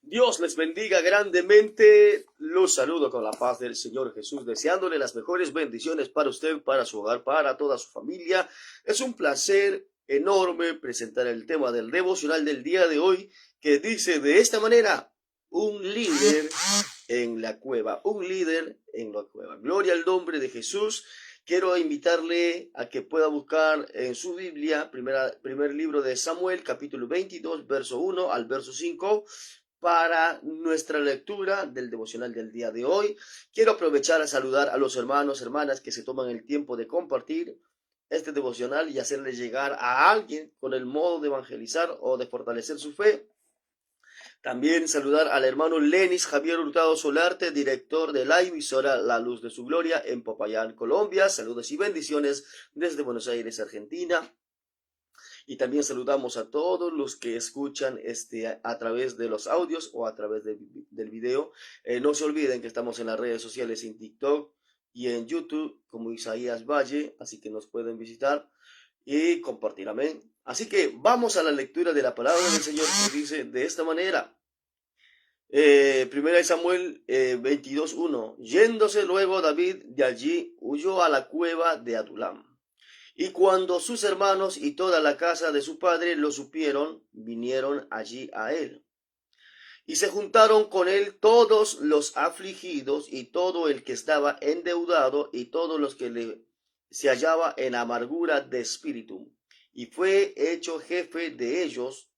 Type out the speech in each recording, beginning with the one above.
Dios les bendiga grandemente. Los saludo con la paz del Señor Jesús, deseándole las mejores bendiciones para usted, para su hogar, para toda su familia. Es un placer enorme presentar el tema del devocional del día de hoy, que dice de esta manera: un líder en la cueva, un líder en la cueva. Gloria al nombre de Jesús. Quiero invitarle a que pueda buscar en su Biblia, primer libro de Samuel, capítulo 22, verso 1 al verso 5, para nuestra lectura del devocional del día de hoy. Quiero aprovechar a saludar a los hermanos, hermanas que se toman el tiempo de compartir este devocional y hacerle llegar a alguien con el modo de evangelizar o de fortalecer su fe. También saludar al hermano Lenis Javier Hurtado Solarte, director de la emisora La Luz de su Gloria en Popayán, Colombia. Saludos y bendiciones desde Buenos Aires, Argentina. Y también saludamos a todos los que escuchan a través de los audios o a través del video. No se olviden que estamos en las redes sociales, en TikTok y en YouTube como Isaías Valle, así que nos pueden visitar y compartir. Amén. Así que vamos a la lectura de la palabra del Señor, que dice de esta manera. Primera de Samuel 22:1. Yéndose luego David de allí, huyó a la cueva de Adulam. Y cuando sus hermanos y toda la casa de su padre lo supieron, vinieron allí a él. Y se juntaron con él todos los afligidos y todo el que estaba endeudado y todos los que se hallaba en amargura de espíritu. Y fue hecho jefe de ellos,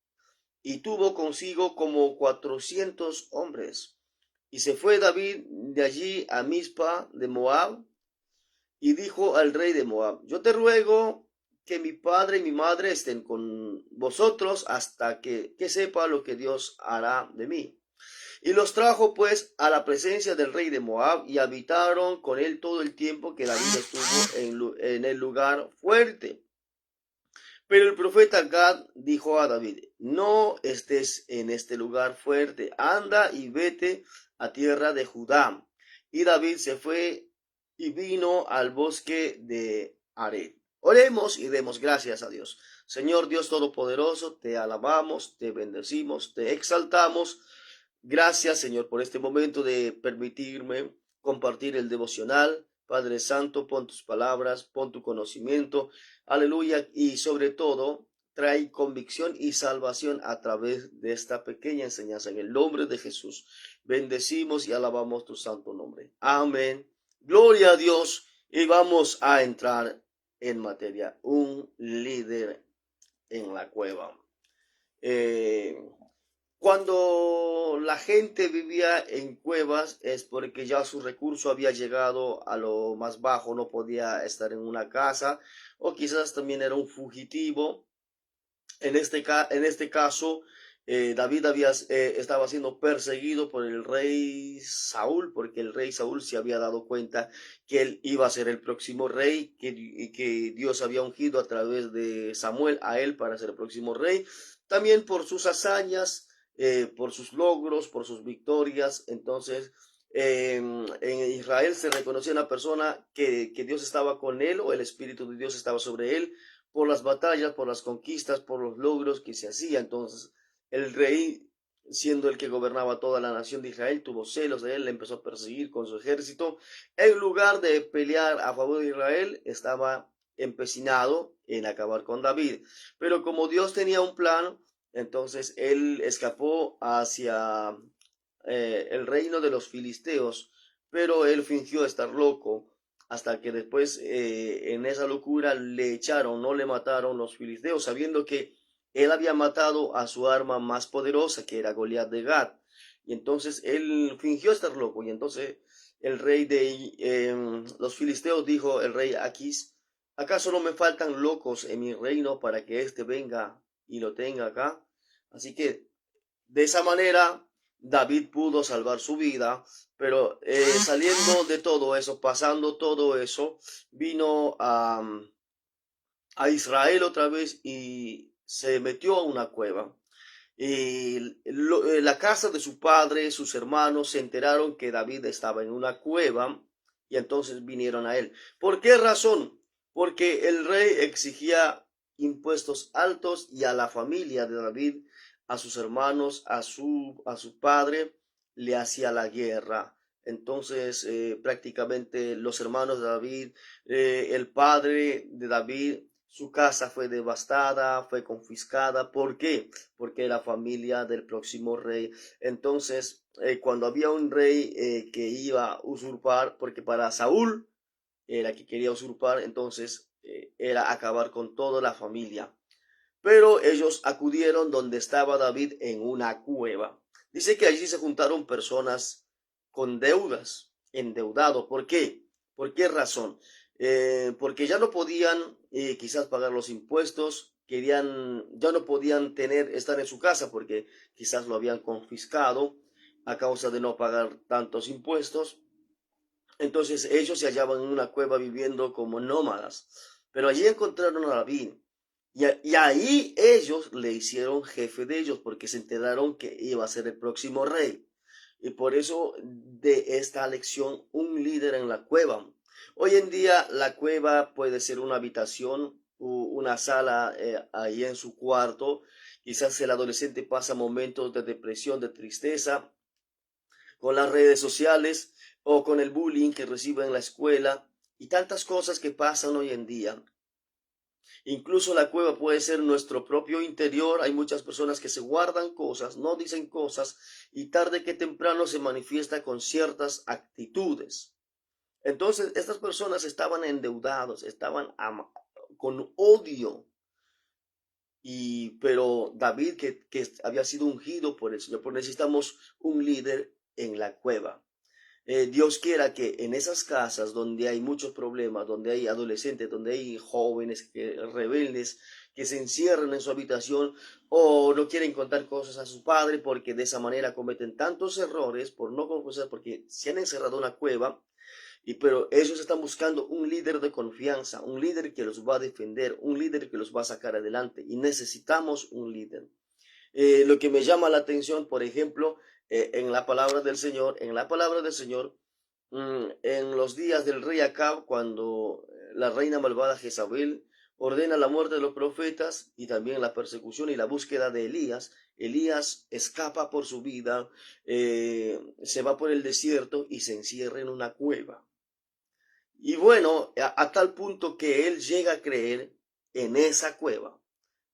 y tuvo consigo como 400 hombres. Y se fue David de allí a Mizpa de Moab, y dijo al rey de Moab: yo te ruego que mi padre y mi madre estén con vosotros hasta que sepa lo que Dios hará de mí. Y los trajo pues a la presencia del rey de Moab, y habitaron con él todo el tiempo que David estuvo en el lugar fuerte. Pero el profeta Gad dijo a David: no estés en este lugar fuerte, anda y vete a tierra de Judá. Y David se fue y vino al bosque de Ared. Oremos y demos gracias a Dios. Señor Dios Todopoderoso, te alabamos, te bendecimos, te exaltamos. Gracias, Señor, por este momento de permitirme compartir el devocional. Padre Santo, pon tus palabras, pon tu conocimiento, aleluya, y sobre todo trae convicción y salvación a través de esta pequeña enseñanza. En el nombre de Jesús, bendecimos y alabamos tu santo nombre. Amén. Gloria a Dios. Y vamos a entrar en materia. Un líder en la cueva. Cuando la gente vivía en cuevas es porque ya su recurso había llegado a lo más bajo, no podía estar en una casa, o quizás también era un fugitivo. En este caso, David estaba siendo perseguido por el rey Saúl, porque el rey Saúl se había dado cuenta que él iba a ser el próximo rey, que Dios había ungido a través de Samuel a él para ser el próximo rey. También por sus hazañas, por sus logros, por sus victorias. Entonces, en Israel se reconocía una persona que Dios estaba con él, o el Espíritu de Dios estaba sobre él, por las batallas, por las conquistas, por los logros que se hacía. Entonces, el rey, siendo el que gobernaba toda la nación de Israel, tuvo celos de él, le empezó a perseguir con su ejército. En lugar de pelear a favor de Israel, estaba empecinado en acabar con David. Pero como Dios tenía un plan, entonces él escapó hacia el reino de los filisteos, pero él fingió estar loco, hasta que después en esa locura le echaron, no le mataron los filisteos, sabiendo que él había matado a su arma más poderosa, que era Goliat de Gat. Y entonces él fingió estar loco, y entonces el rey de los filisteos dijo, el rey Aquis: ¿acaso no me faltan locos en mi reino para que éste venga y lo tenga acá? Así que de esa manera David pudo salvar su vida. Pero saliendo de todo eso, pasando todo eso, vino a Israel otra vez y se metió a una cueva. Y la casa de su padre, sus hermanos, se enteraron que David estaba en una cueva, y entonces vinieron a él. ¿Por qué razón? Porque el rey exigía impuestos altos, y a la familia de David a sus hermanos, a su padre, le hacía la guerra. Entonces, prácticamente los hermanos de David, el padre de David, su casa fue devastada, fue confiscada. ¿Por qué? Porque era familia del próximo rey. Entonces, cuando había un rey que iba a usurpar, porque para Saúl era que quería usurpar, entonces era acabar con toda la familia. Pero ellos acudieron donde estaba David en una cueva. Dice que allí se juntaron personas con deudas, endeudados. ¿Por qué? ¿Por qué razón? Porque ya no podían quizás pagar los impuestos, ya no podían estar en su casa porque quizás lo habían confiscado a causa de no pagar tantos impuestos. Entonces ellos se hallaban en una cueva viviendo como nómadas. Pero allí encontraron a David. Y ahí ellos le hicieron jefe de ellos porque se enteraron que iba a ser el próximo rey. Y por eso de esta lección, un líder en la cueva. Hoy en día la cueva puede ser una habitación, una sala ahí en su cuarto. Quizás el adolescente pasa momentos de depresión, de tristeza, con las redes sociales o con el bullying que recibe en la escuela y tantas cosas que pasan hoy en día. Incluso la cueva puede ser nuestro propio interior. Hay muchas personas que se guardan cosas, no dicen cosas y tarde que temprano se manifiesta con ciertas actitudes. Entonces, estas personas estaban endeudados, estaban con odio. Pero David, que había sido ungido por el Señor, pues necesitamos un líder en la cueva. Dios quiera que en esas casas donde hay muchos problemas, donde hay adolescentes, donde hay jóvenes rebeldes que se encierran en su habitación o no quieren contar cosas a su padre porque de esa manera cometen tantos errores por no confesar, porque se han encerrado en una cueva, pero ellos están buscando un líder de confianza, un líder que los va a defender, un líder que los va a sacar adelante y necesitamos un líder. Lo que me llama la atención, por ejemplo, en la palabra del Señor, en los días del rey Acab, cuando la reina malvada Jezabel ordena la muerte de los profetas y también la persecución y la búsqueda de Elías. Elías escapa por su vida, se va por el desierto y se encierra en una cueva. Y bueno, a tal punto que él llega a creer en esa cueva.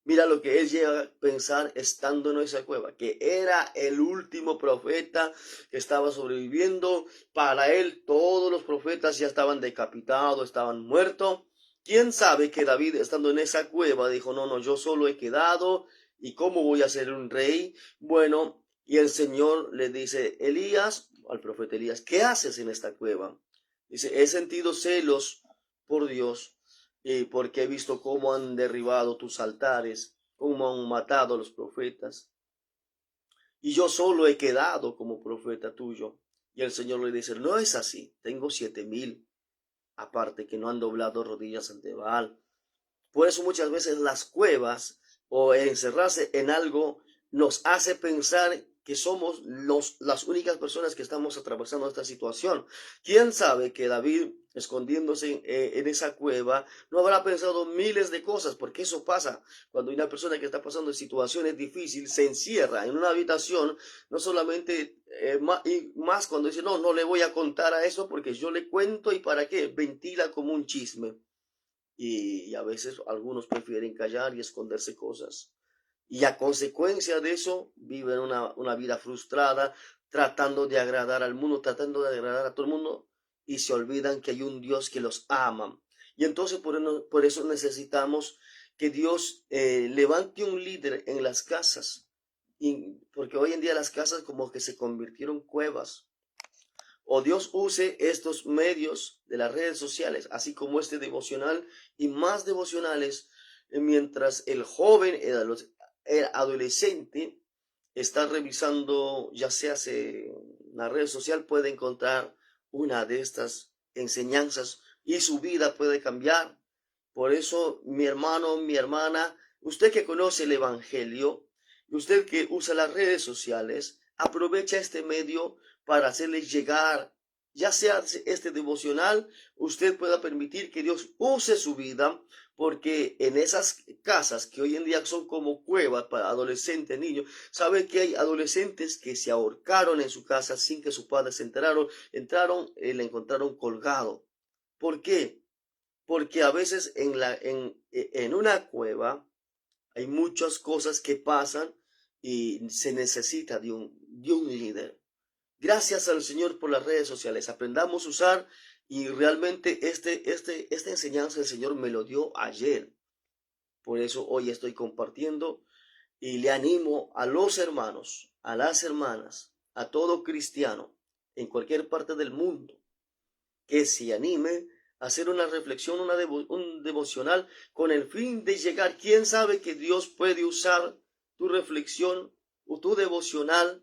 Mira lo que él llega a pensar estando en esa cueva, que era el último profeta que estaba sobreviviendo. Para él todos los profetas ya estaban decapitados, estaban muertos. ¿Quién sabe que David estando en esa cueva dijo, no, no, yo solo he quedado y cómo voy a ser un rey? Bueno, y el Señor le dice, Elías, al profeta Elías, ¿qué haces en esta cueva? Dice, he sentido celos por Dios porque he visto cómo han derribado tus altares, cómo han matado a los profetas. Y yo solo he quedado como profeta tuyo. Y el Señor le dice, no es así, tengo 7,000, aparte que no han doblado rodillas ante Baal. Por eso muchas veces las cuevas o encerrarse en algo nos hace pensar que somos las únicas personas que estamos atravesando esta situación. ¿Quién sabe que David, escondiéndose en esa cueva, no habrá pensado miles de cosas? Porque eso pasa cuando una persona que está pasando en situaciones difíciles se encierra en una habitación, no solamente y más cuando dice, no, no le voy a contar a eso porque yo le cuento y para qué, ventila como un chisme. Y a veces algunos prefieren callar y esconderse cosas. Y a consecuencia de eso viven una vida frustrada, tratando de agradar al mundo, tratando de agradar a todo el mundo, y se olvidan que hay un Dios que los ama. Y entonces por eso necesitamos que Dios levante un líder en las casas, porque hoy en día las casas como que se convirtieron en cuevas. O Dios use estos medios de las redes sociales, así como este devocional y más devocionales, mientras el joven, el adolescente está revisando, ya sea la red social, puede encontrar una de estas enseñanzas y su vida puede cambiar. Por eso, mi hermano, mi hermana, usted que conoce el Evangelio, usted que usa las redes sociales, aprovecha este medio para hacerles llegar, ya sea este devocional, usted pueda permitir que Dios use su vida porque en esas casas que hoy en día son como cuevas para adolescentes, niños, sabe que hay adolescentes que se ahorcaron en su casa sin que sus padres se enteraron, entraron y le encontraron colgado. ¿Por qué? Porque a veces en una cueva hay muchas cosas que pasan y se necesita de un líder. Gracias al Señor por las redes sociales. Aprendamos a usar y realmente esta enseñanza el Señor me lo dio ayer. Por eso hoy estoy compartiendo y le animo a los hermanos, a las hermanas, a todo cristiano en cualquier parte del mundo que se anime a hacer una reflexión, un devocional con el fin de llegar. ¿Quién sabe que Dios puede usar tu reflexión o tu devocional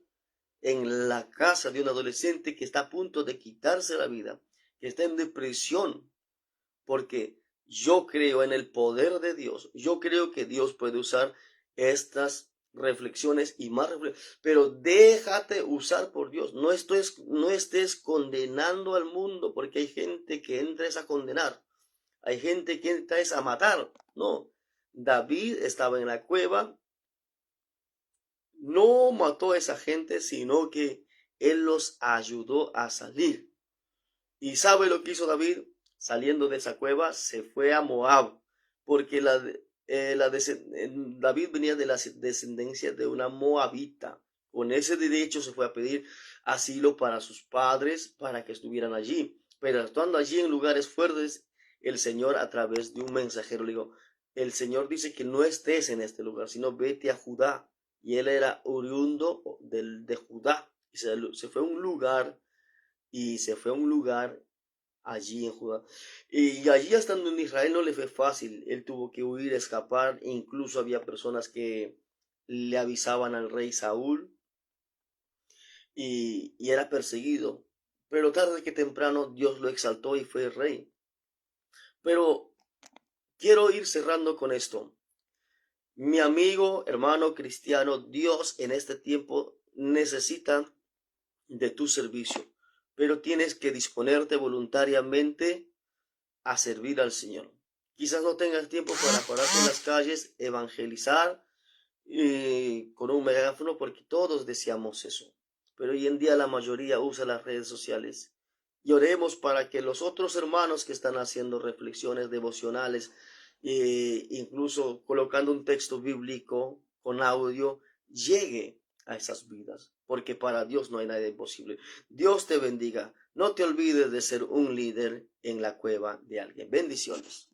en la casa de un adolescente que está a punto de quitarse la vida, que está en depresión? Porque yo creo en el poder de Dios. Yo creo que Dios puede usar estas reflexiones y más reflexiones, pero déjate usar por Dios. No estés condenando al mundo, porque hay gente que entra a condenar. Hay gente que entra a matar. No, David estaba en la cueva, no mató a esa gente, sino que él los ayudó a salir. ¿Y sabe lo que hizo David? Saliendo de esa cueva, se fue a Moab, porque David venía de la descendencia de una moabita. Con ese derecho se fue a pedir asilo para sus padres, para que estuvieran allí. Pero estando allí en lugares fuertes, el Señor a través de un mensajero le dijo, el Señor dice que no estés en este lugar, sino vete a Judá. Y él era oriundo de Judá. Y se fue a un lugar allí en Judá. Y allí estando en Israel no le fue fácil. Él tuvo que huir, escapar. E incluso había personas que le avisaban al rey Saúl y era perseguido. Pero tarde que temprano Dios lo exaltó y fue rey. Pero quiero ir cerrando con esto. Mi amigo, hermano cristiano, Dios en este tiempo necesita de tu servicio, pero tienes que disponerte voluntariamente a servir al Señor. Quizás no tengas tiempo para pararte en las calles, evangelizar con un megáfono, porque todos deseamos eso. Pero hoy en día la mayoría usa las redes sociales. Y oremos para que los otros hermanos que están haciendo reflexiones devocionales, incluso colocando un texto bíblico con audio, llegue a esas vidas, porque para Dios no hay nada imposible. Dios te bendiga. No te olvides de ser un líder en la cueva de alguien. Bendiciones.